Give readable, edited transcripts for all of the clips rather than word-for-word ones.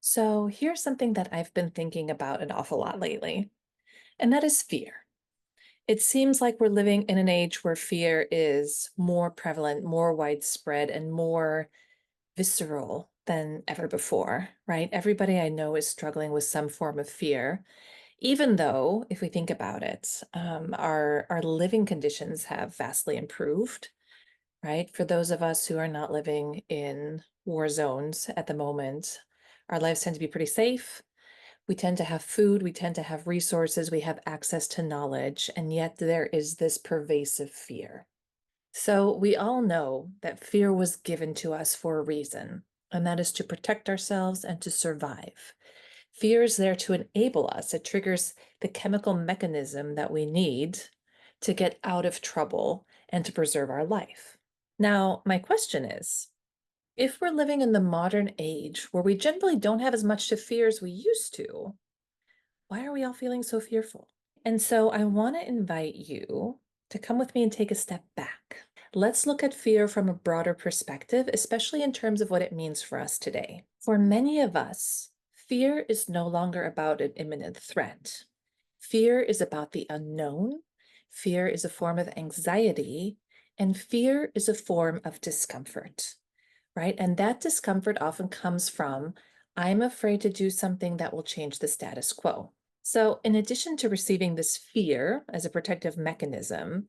So here's something that I've been thinking about an awful lot lately, and that is fear. It seems like we're living in an age where fear is more prevalent, more widespread, and more visceral than ever before, right? Everybody I know is struggling with some form of fear, even though, if we think about it, our living conditions have vastly improved, right? For those of us who are not living in war zones at the moment, our lives tend to be pretty safe. We tend to have food, we tend to have resources, we have access to knowledge, and yet there is this pervasive fear. So we all know that fear was given to us for a reason, and that is to protect ourselves and to survive. Fear is there to enable us. It triggers the chemical mechanism that we need to get out of trouble and to preserve our life. Now, my question is, if we're living in the modern age where we generally don't have as much to fear as we used to, why are we all feeling so fearful? And so I want to invite you to come with me and take a step back. Let's look at fear from a broader perspective, especially in terms of what it means for us today. For many of us, fear is no longer about an imminent threat. Fear is about the unknown. Fear is a form of anxiety, and fear is a form of discomfort, right? And that discomfort often comes from, I'm afraid to do something that will change the status quo. So, in addition to receiving this fear as a protective mechanism,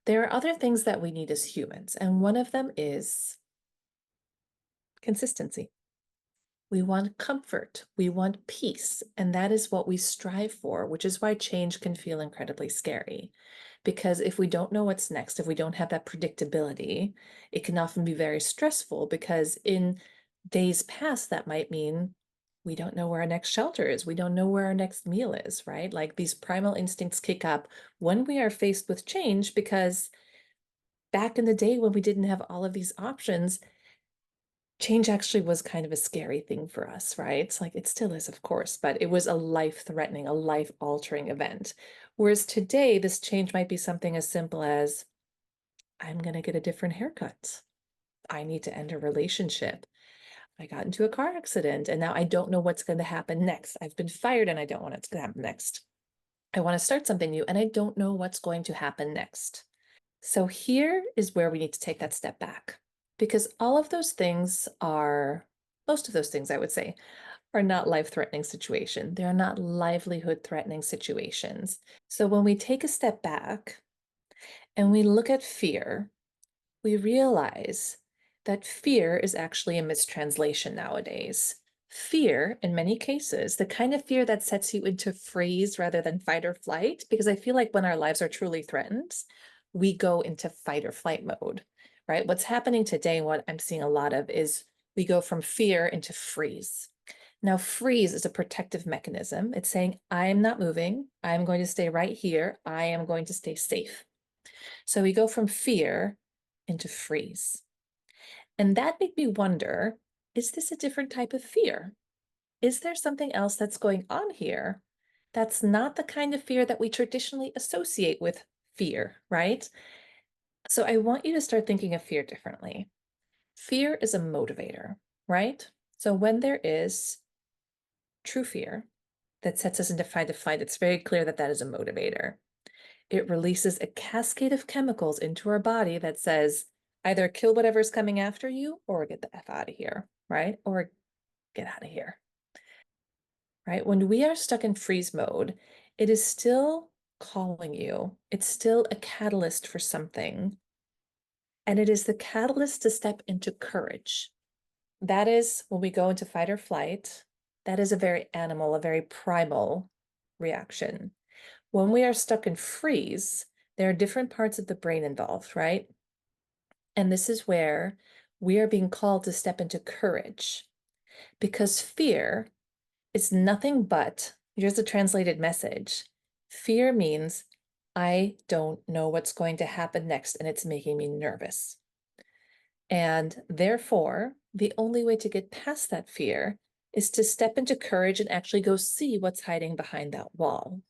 there are other things that we need as humans. And one of them is consistency. We want comfort, we want peace, and that is what we strive for, which is why change can feel incredibly scary. Because if we don't know what's next, if we don't have that predictability, it can often be very stressful because in days past, that might mean we don't know where our next shelter is. We don't know where our next meal is, right? Like these primal instincts kick up when we are faced with change because back in the day when we didn't have all of these options, change actually was kind of a scary thing for us, right? It's like it still is, of course, but it was a life-threatening, a life-altering event. Whereas today, this change might be something as simple as I'm going to get a different haircut. I need to end a relationship. I got into a car accident and now I don't know what's going to happen next. I've been fired and I don't want it to happen next. I want to start something new and I don't know what's going to happen next. So here is where we need to take that step back because all of those things are, most of those things, I would say, are not life-threatening situations. They're not livelihood-threatening situations. So when we take a step back and we look at fear, we realize that fear is actually a mistranslation nowadays. Fear, in many cases, the kind of fear that sets you into freeze rather than fight or flight, because I feel like when our lives are truly threatened, we go into fight or flight mode, right? What's happening today, what I'm seeing a lot of is we go from fear into freeze. Now, freeze is a protective mechanism. It's saying, I'm not moving. I'm going to stay right here. I am going to stay safe. So we go from fear into freeze. And that made me wonder, is this a different type of fear? Is there something else that's going on here that's not the kind of fear that we traditionally associate with fear, right? So I want you to start thinking of fear differently. Fear is a motivator, right? So when there is true fear that sets us into fight or flight, it's very clear that that is a motivator. It releases a cascade of chemicals into our body that says either kill whatever's coming after you or get the F out of here, right? Or get out of here, right? When we are stuck in freeze mode, it is still calling you. It's still a catalyst for something. And it is the catalyst to step into courage. That is when we go into fight or flight, that is a very animal, a very primal reaction. When we are stuck in freeze, there are different parts of the brain involved, right? And this is where we are being called to step into courage because fear is nothing but, here's the translated message. Fear means I don't know what's going to happen next and it's making me nervous. And therefore, the only way to get past that fear is to step into courage and actually go see what's hiding behind that wall.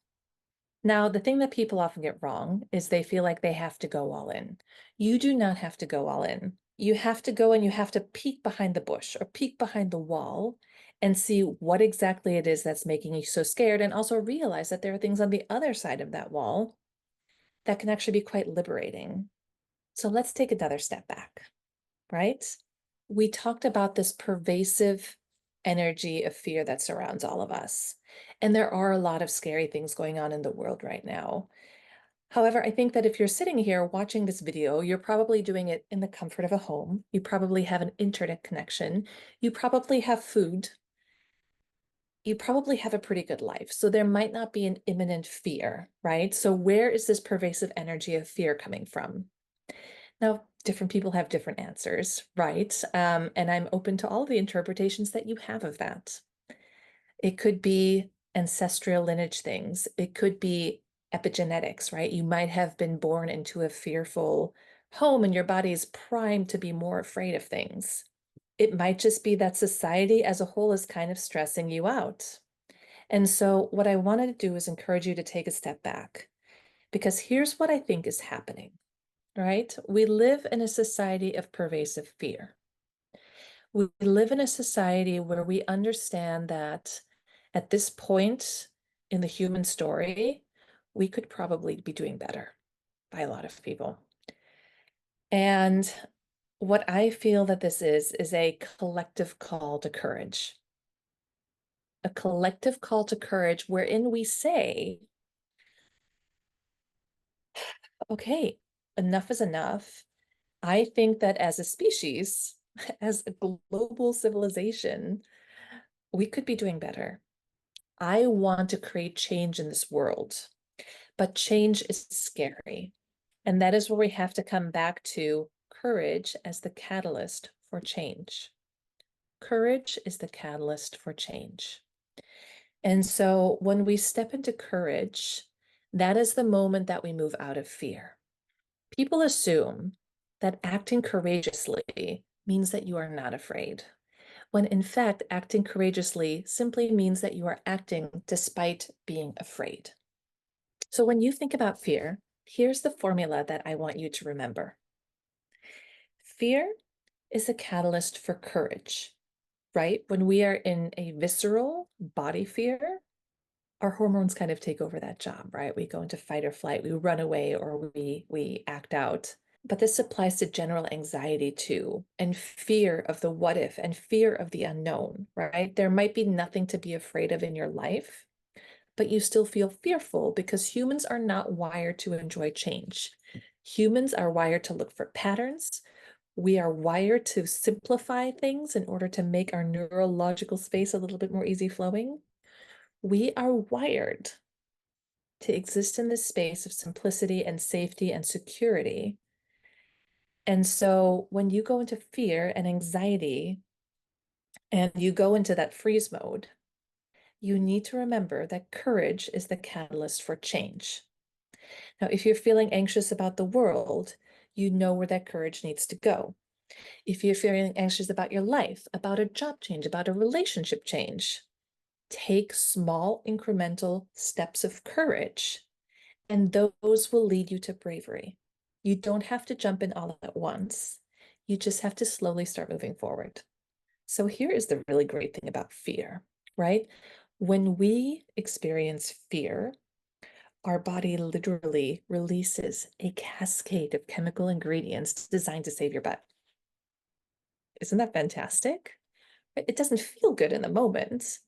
Now, the thing that people often get wrong is they feel like they have to go all in. You do not have to go all in. You have to go and you have to peek behind the bush or peek behind the wall and see what exactly it is that's making you so scared, and also realize that there are things on the other side of that wall that can actually be quite liberating. So let's take another step back, right? We talked about this pervasive energy of fear that surrounds all of us. And there are a lot of scary things going on in the world right now. However, I think that if you're sitting here watching this video, you're probably doing it in the comfort of a home. You probably have an internet connection. You probably have food. You probably have a pretty good life. So there might not be an imminent fear, right? So where is this pervasive energy of fear coming from? Now, different people have different answers, right? And I'm open to all the interpretations that you have of that. It could be ancestral lineage things. It could be epigenetics, right? You might have been born into a fearful home and your body is primed to be more afraid of things. It might just be that society as a whole is kind of stressing you out. And so, what I wanted to do is encourage you to take a step back because here's what I think is happening, right? We live in a society of pervasive fear. We live in a society where we understand that at this point in the human story, we could probably be doing better by a lot of people. And what I feel that this is a collective call to courage. A collective call to courage wherein we say, okay, enough is enough. I think that as a species, as a global civilization, we could be doing better. I want to create change in this world, but change is scary. And that is where we have to come back to courage as the catalyst for change. Courage is the catalyst for change. And so when we step into courage, that is the moment that we move out of fear. People assume that acting courageously means that you are not afraid, when in fact, acting courageously simply means that you are acting despite being afraid. So when you think about fear, here's the formula that I want you to remember. Fear is a catalyst for courage, right? When we are in a visceral body fear, our hormones kind of take over that job, right? We go into fight or flight, we run away, or we act out. But this applies to general anxiety too, and fear of the what if, and fear of the unknown, right? There might be nothing to be afraid of in your life, but you still feel fearful because humans are not wired to enjoy change. Humans are wired to look for patterns. We are wired to simplify things in order to make our neurological space a little bit more easy flowing. We are wired to exist in this space of simplicity and safety and security. And so when you go into fear and anxiety and you go into that freeze mode, you need to remember that courage is the catalyst for change. Now, if you're feeling anxious about the world, you know where that courage needs to go. If you're feeling anxious about your life, about a job change, about a relationship change, take small incremental steps of courage, and those will lead you to bravery. You don't have to jump in all at once. You just have to slowly start moving forward. So here is the really great thing about fear, right? When we experience fear, our body literally releases a cascade of chemical ingredients designed to save your butt. Isn't that fantastic? It doesn't feel good in the moment,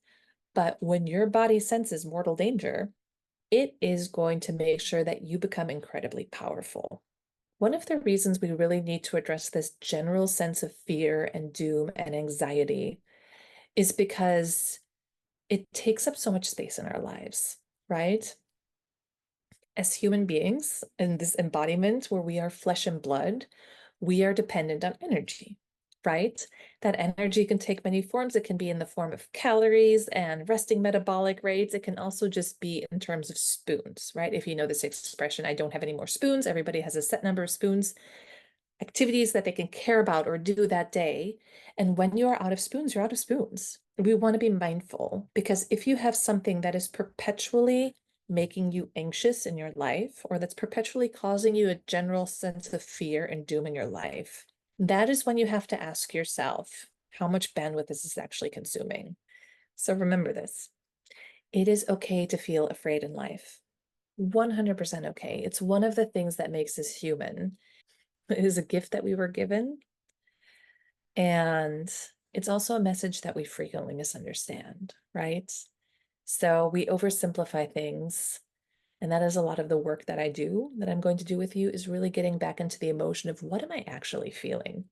but when your body senses mortal danger, it is going to make sure that you become incredibly powerful. One of the reasons we really need to address this general sense of fear and doom and anxiety is because it takes up so much space in our lives, right? As human beings in this embodiment where we are flesh and blood, we are dependent on energy, right? That energy can take many forms. It can be in the form of calories and resting metabolic rates. It can also just be in terms of spoons, right? If you know this expression, I don't have any more spoons. Everybody has a set number of spoons, activities that they can care about or do that day. And when you are out of spoons, you're out of spoons. We want to be mindful because if you have something that is perpetually making you anxious in your life, or that's perpetually causing you a general sense of fear and doom in your life, that is when you have to ask yourself, how much bandwidth is this actually consuming? So remember this. It is okay to feel afraid in life. 100% okay. It's one of the things that makes us human. It is a gift that we were given, and it's also a message that we frequently misunderstand, right? So we oversimplify things, and that is a lot of the work that I do, that I'm going to do with you, is really getting back into the emotion of what am I actually feeling?